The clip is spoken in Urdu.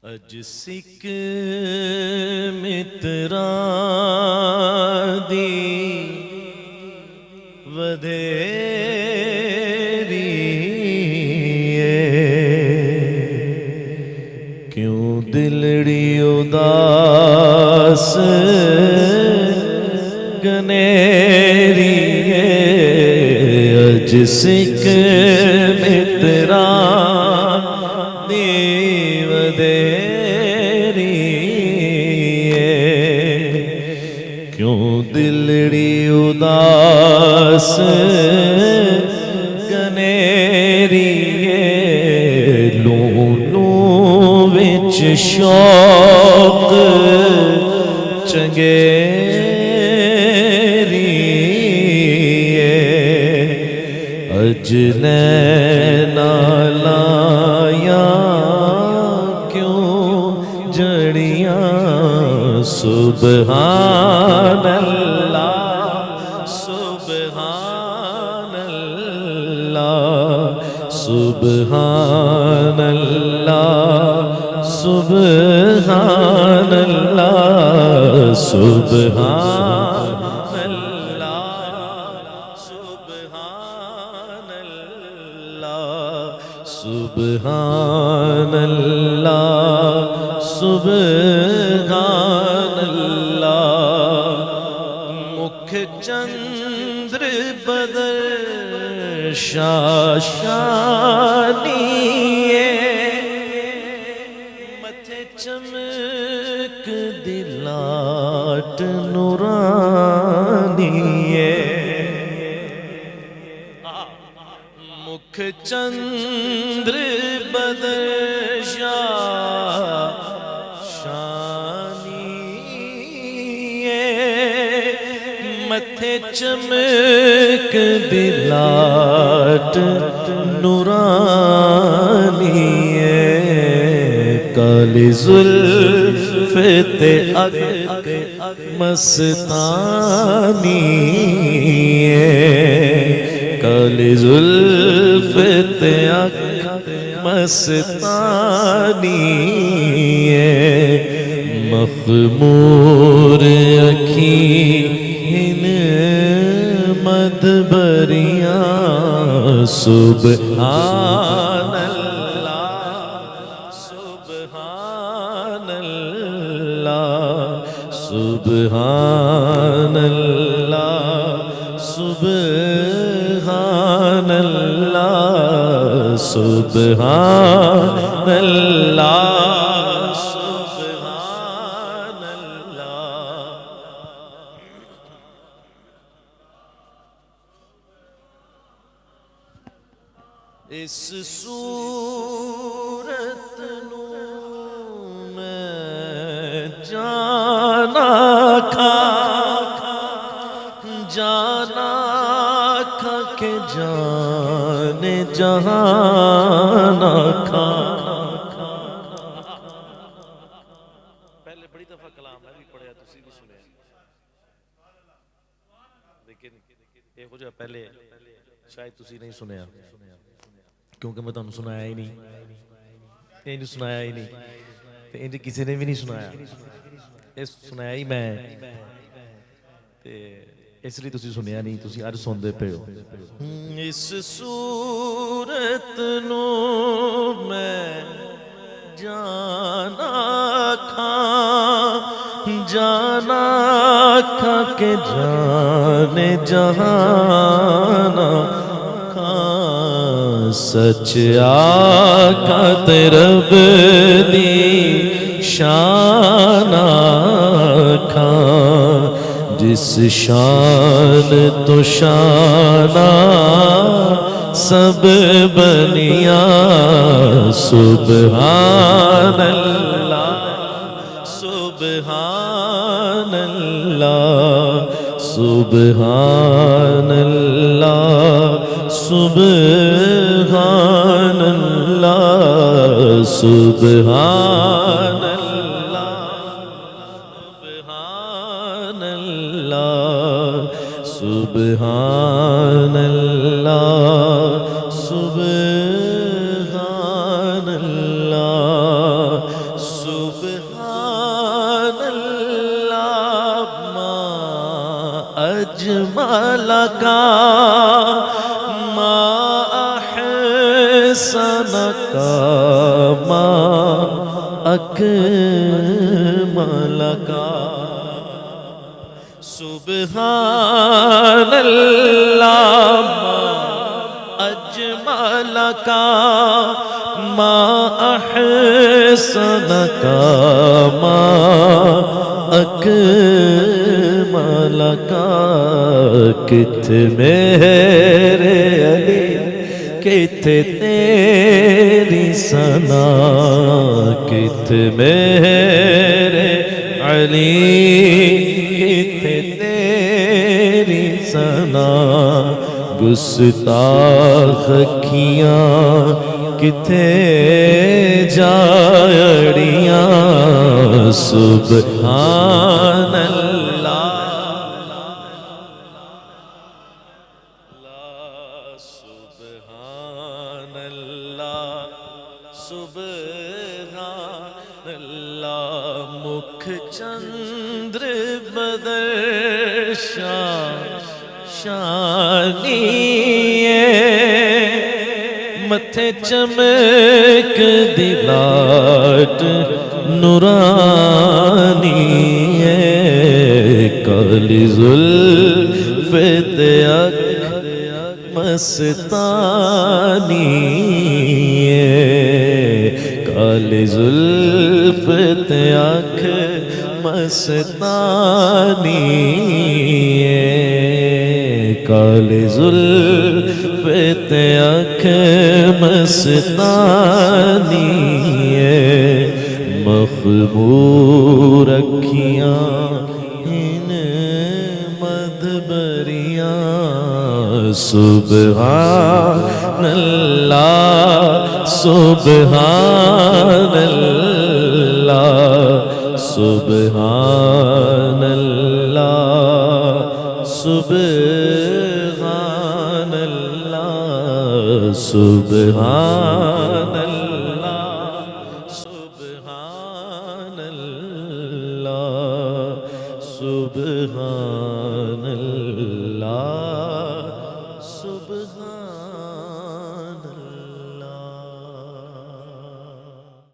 اج سکھ متراں دی ودھیری ہے، کیوں دلڑی اداس گنیری ہے، اج سکھ متراں دی ودھیری ہے، کیوں دلڑی اداس گنیری ہے، لوں لوں وچ شوق چنگیری ہے، اج نینا لایا کیوں جڑیاں، سبحان اللہ سبحان اللہ سبحان اللہ سبحان اللہ سبحان اللہ سبحان اللہ سبحان اللہ سبحان اللہ، مکھ چندر بدر شاشانی ہے، متھے چمک دلاٹ نورانی ہے، مکھ چندر بدر متھے چمک دلاٹ نورانی ہے، کالی زلف تے اک مستانی ہے، کالی زلف تے اک مستانی ہے، مخمور اکھیں مدبریاں، سبحان اللہ سبحان اللہ سبحان اللہ سبحان اللہ سبحان اللہ سبحان اللہ۔ اس صورت نو میں جانا کھا کہ جان جہانا کھا، پہلے بڑی دفعہ کلام میں بھی پڑھیا تسی بھی سنیا، لیکن یہ ہو جا پہلے شاید تسی نہیں سنیا، کیونکہ میں تمہیں سنایا ہی نہیں، انج سنایا ہی نہیں، انج کسی نے بھی نہیں سنایا، اس سنایا ہی میں، اس لیے تسی سنیا نہیں، تسی آج سن دے پہ ہو۔ اس صورت نو میں جانا کھا کہ جان جہانا کھا، سچ آقا تے رب دی شان آکھا، جس شان تو شانہ سب بنیا، سبحان اللہ سبحان اللہ سبحان اللہ سبحان اللہ سبحان سبحان اللہ سبحان اللہ سبحان اللہ ما اجملک ما احسنک ما اکملک سبحان اللہ ما اجملک ما احسنک ما اکملک کت میرے علی کت تیری ثنا کت میرے علی کت تیری ثنا گستاخ کھیاں کتے جاڑیاں سبحان اللہ سبحان اللہ سبحان اللہ مکھ چندر بدر شانی متھے چمک دلاٹ نورانی کالی زلف تے اکھ مستانی کالی زلف تے اکھ مستانی کالی زلف تے اکھ مستانی مخمور اکھیاں ان مدبریاں سبحان اللہ سبحان اللہ سبحان اللہ سبحان اللہ سبحان اللہ سبحان اللہ سبحان اللہ